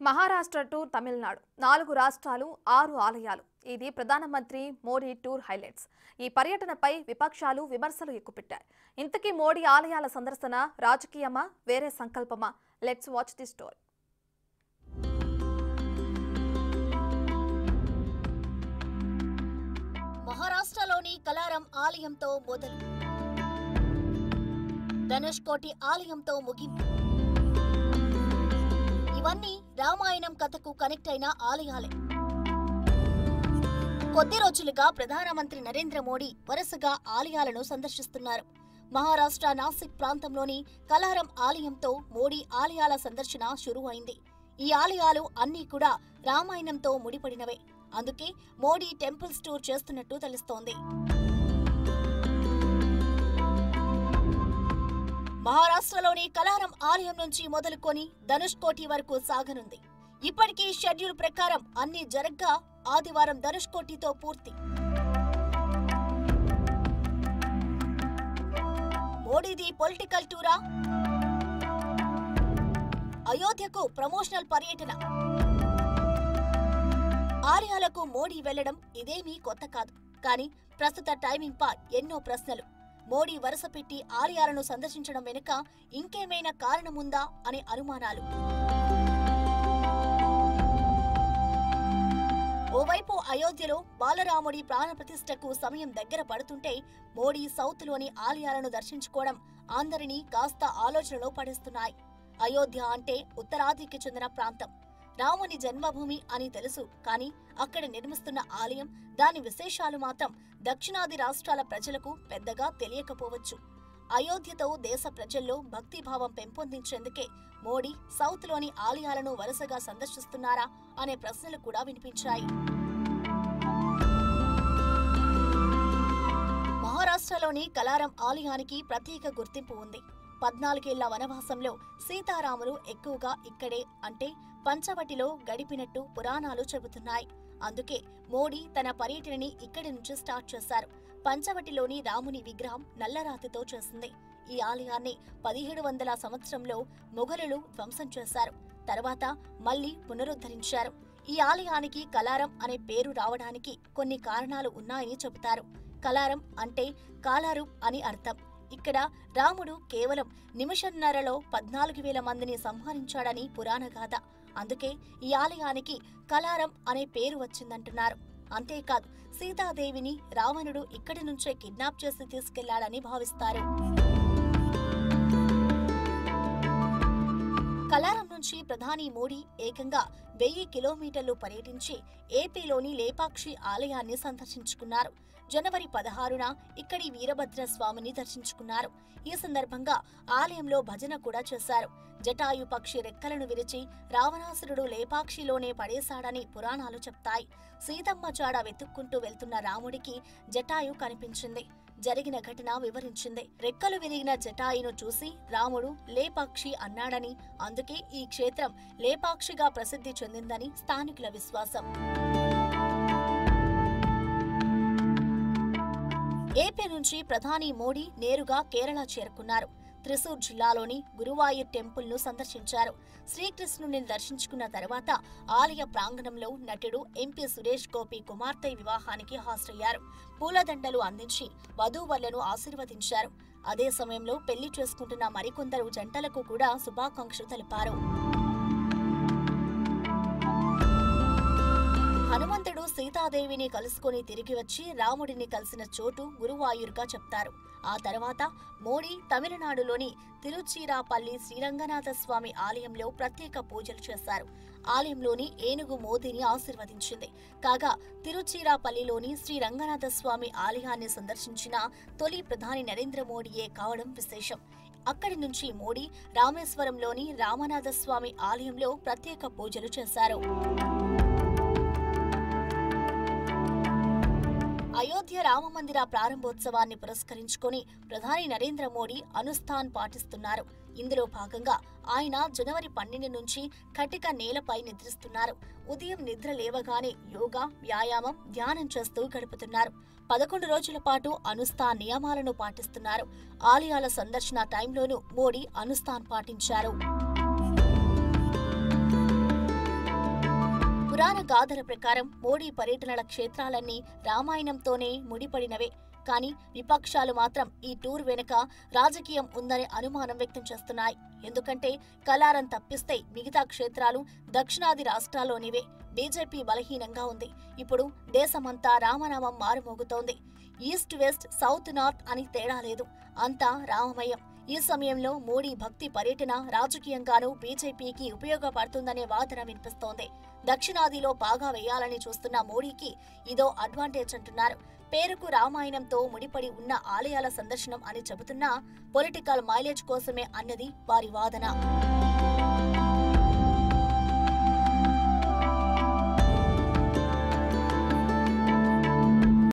Maharashtra to Tamil Nadu 4 రాష్ట్రాలు 6 ఆలయాలు ఇది ప్రధానమంత్రి మోడీ టూర్ హైలైట్స్. ఈ పర్యటనపై విపక్షాలు విమర్శలు ఎక్కుపెట్టాయి. ఇంతకీ మోడీ ఆలయాల సందర్శన రాజకీయమా వేరే సంకల్పమా? Let's watch the story. మహారాష్ట్రలోని కలారం ఆలయంతో మొదలు ధనుష్కోటి ఆలయంతో ముగింపు. ఇవన్నీ రామాయణం కథకు కనెక్ట్ అయిన ఆలయాలే. కొద్ది రోజులుగా ప్రధానమంత్రి నరేంద్ర మోడీ వరుసగా ఆలయాలను సందర్శిస్తున్నారు. మహారాష్ట్ర నాసిక్ ప్రాంతంలోని కలారం ఆలయంతో మోడీ ఆలయాల సందర్శన షురూ అయింది. ఈ ఆలయాలు అన్నీ కూడా రామాయణంతో ముడిపడినవే. అందుకే మోడీ టెంపుల్స్ టూర్ చేస్తున్నట్టు తెలుస్తోంది. మహారాష్ట్రలోని కలారం ఆలయం నుంచి మొదలుకొని ధనుష్కోటి వరకు సాగనుంది. ఇప్పటికీ షెడ్యూల్ ప్రకారం అన్ని జరగ్గా ఆదివారం ధనుష్కోటితో పూర్తి. మోడీది పొలిటికల్ టూరా? అయోధ్యకు ప్రమోషనల్ పర్యటన. ఆలయాలకు మోడీ వెళ్లడం ఇదేమీ కొత్త కాదు. కానీ ప్రస్తుత టైమింగ్ పై ఎన్నో ప్రశ్నలు. మోడీ వరుస పెట్టి ఆలయాలను సందర్శించడం వెనుక ఇంకేమైనా కారణముందా అనే అనుమానాలు. ఓవైపు అయోధ్యలో బాలరాముడి ప్రాణప్రతిష్ఠకు సమయం దగ్గర పడుతుంటే మోడీ సౌత్ లోని ఆలయాలను దర్శించుకోవడం అందరినీ కాస్త ఆలోచనలో పడేస్తున్నాయి. అయోధ్య అంటే ఉత్తరాదికి చెందిన ప్రాంతం. రాముని జన్మభూమి అని తెలుసు. కానీ అక్కడ నిర్మిస్తున్న ఆలయం, దాని విశేషాలు మాత్రం దక్షిణాది రాష్ట్రాల ప్రజలకు పెద్దగా తెలియకపోవచ్చు. అయోధ్యతో దేశ ప్రజల్లో భక్తిభావం పెంపొందించేందుకే మోడీ సౌత్ లోని ఆలయాలను వరుసగా సందర్శిస్తున్నారా అనే ప్రశ్నలు కూడా వినిపించాయి. మహారాష్ట్రలోని కలారం ఆలయానికి ప్రత్యేక గుర్తింపు ఉంది. 14 ఏళ్ల వనవాసంలో సీతారాములు ఎక్కువగా ఇక్కడే అంటే పంచవటిలో గడిపినట్టు పురాణాలు చెబుతున్నాయి. అందుకే మోడీ తన పర్యటనని ఇక్కడి నుంచి స్టార్ట్ చేశారు. పంచవటిలోని రాముని విగ్రహం నల్లరాతితో చేసింది. ఈ ఆలయాన్ని 1700వ సంవత్సరంలో మొఘలులు ధ్వంసం చేశారు. తర్వాత మళ్లీ పునరుద్ధరించారు. ఈ ఆలయానికి కలారం అనే పేరు రావడానికి కొన్ని కారణాలు ఉన్నాయని చెబుతారు. కలారం అంటే కాలారు అని అర్థం. ఇక్కడ రాముడు కేవలం నిమిషన్నరలో 14,000 మందిని సంహరించాడని పురాణగాథ. అందుకే ఈ ఆలయానికి కలారం అనే పేరు వచ్చిందంటున్నారు. అంతేకాదు, సీతాదేవిని రావణుడు ఇక్కడి నుంచే కిడ్నాప్ చేసి తీసుకెళ్లాడని భావిస్తారు. కలారం నుంచి ప్రధాని మోడీ ఏకంగా 1000 కిలోమీటర్లు పర్యటించి ఏపీలోని లేపాక్షి ఆలయాన్ని సందర్శించుకున్నారు. జనవరి 16న ఇక్కడి వీరభద్ర స్వామిని దర్శించుకున్నారు. ఈ సందర్భంగా ఆలయంలో భజన కూడా చేశారు. జటాయు పక్షి రెక్కలను విరిచి రావణాసురుడు లేపాక్షిలోనే పడేశాడని పురాణాలు చెప్తాయి. సీతమ్మ జాడ వెతుక్కుంటూ వెళ్తున్న రాముడికి జటాయు కనిపించింది. జరిగిన ఘటన వివరించింది. రెక్కలు విరిగిన జటాయును చూసి రాముడు లేపాక్షి అన్నాడని, అందుకే ఈ క్షేత్రం లేపాక్షిగా ప్రసిద్ధి చెందిందని స్థానికుల విశ్వాసం. ఏపీ నుంచి ప్రధాని మోడీ నేరుగా కేరళ చేరుకున్నారు. త్రిశూర్ జిల్లాలోని గురువాయూర్ టెంపుల్ ను సందర్శించారు. శ్రీకృష్ణుని దర్శించుకున్న తర్వాత ఆలయ ప్రాంగణంలో నటుడు ఎంపీ సురేష్ గోపి కుమార్తె వివాహానికి హాజరయ్యారు. పూలదండలు అందించి వధూవరులను ఆశీర్వదించారు. అదే సమయంలో పెళ్లి చేసుకుంటున్న మరికొందరు జంటలకు కూడా శుభాకాంక్షలు తెలిపారు. హనుమంతుడు సీతాదేవిని కలుసుకుని తిరిగి వచ్చి రాముడిని కలిసిన చోటు గురువాయూర్గా చెప్తారు. ఆ తర్వాత మోడీ తమిళనాడులోని తిరుచిరాపల్లి శ్రీరంగనాథ స్వామి ఆలయంలో ప్రత్యేక పూజలు చేశారు. ఆలయంలోని ఏనుగు మోదీని ఆశీర్వదించింది. కాగా తిరుచిరాపల్లిలోని శ్రీరంగనాథ స్వామి ఆలయాన్ని సందర్శించిన తొలి ప్రధాని నరేంద్ర మోడీయే కావడం విశేషం. అక్కడి నుంచి మోడీ రామేశ్వరంలోని రామనాథ స్వామి ఆలయంలో ప్రత్యేక పూజలు చేశారు. అయోధ్య రామమందిర ప్రారంభోత్సవాన్ని పురస్కరించుకుని ప్రధాని నరేంద్ర మోడీ అనుష్ఠాన్ పాటిస్తున్నారు. ఇందులో భాగంగా ఆయన జనవరి 12 నుంచి కటిక నేలపై నిద్రిస్తున్నారు. ఉదయం నిద్ర లేవగానే యోగా, వ్యాయామం, ధ్యానం చేస్తూ గడుపుతున్నారు. 11 రోజుల పాటు అనుష్ఠాన్ నియమాలను పాటిస్తున్నారు. ఆలయాల సందర్శన టైంలోనూ మోడీ అనుష్ఠాన్ పాటించారు. పురాణ గాథల ప్రకారం మోడీ పర్యటనల క్షేత్రాలన్నీ రామాయణంతోనే ముడిపడినవే. కానీ విపక్షాలు మాత్రం ఈ టూర్ వెనుక రాజకీయం ఉందనే అనుమానం వ్యక్తం చేస్తున్నాయి. ఎందుకంటే కలారం తప్పిస్తే మిగతా క్షేత్రాలు దక్షిణాది రాష్ట్రాల్లోనివే. బీజేపీ బలహీనంగా ఉంది. ఇప్పుడు దేశమంతా రామనామం మారుమోగుతోంది. ఈస్ట్ వెస్ట్ సౌత్ నార్త్ అని తేడా లేదు, అంతా రామమయం. ఈ సమయంలో మోడీ భక్తి పర్యటన రాజకీయంగానూ బీజేపీకి ఉపయోగపడుతుందనే వాదన వినిపిస్తోంది. దక్షిణాదిలో బాగా వేయాలని చూస్తున్న మోడీకి ఇదో అడ్వాంటేజ్ అంటున్నారు. పేరుకు రామాయణంతో ముడిపడి ఉన్న ఆలయాల సందర్శనం అని చెబుతున్నా పొలిటికల్ మైలేజ్ కోసమే అన్నది వారి వాదన.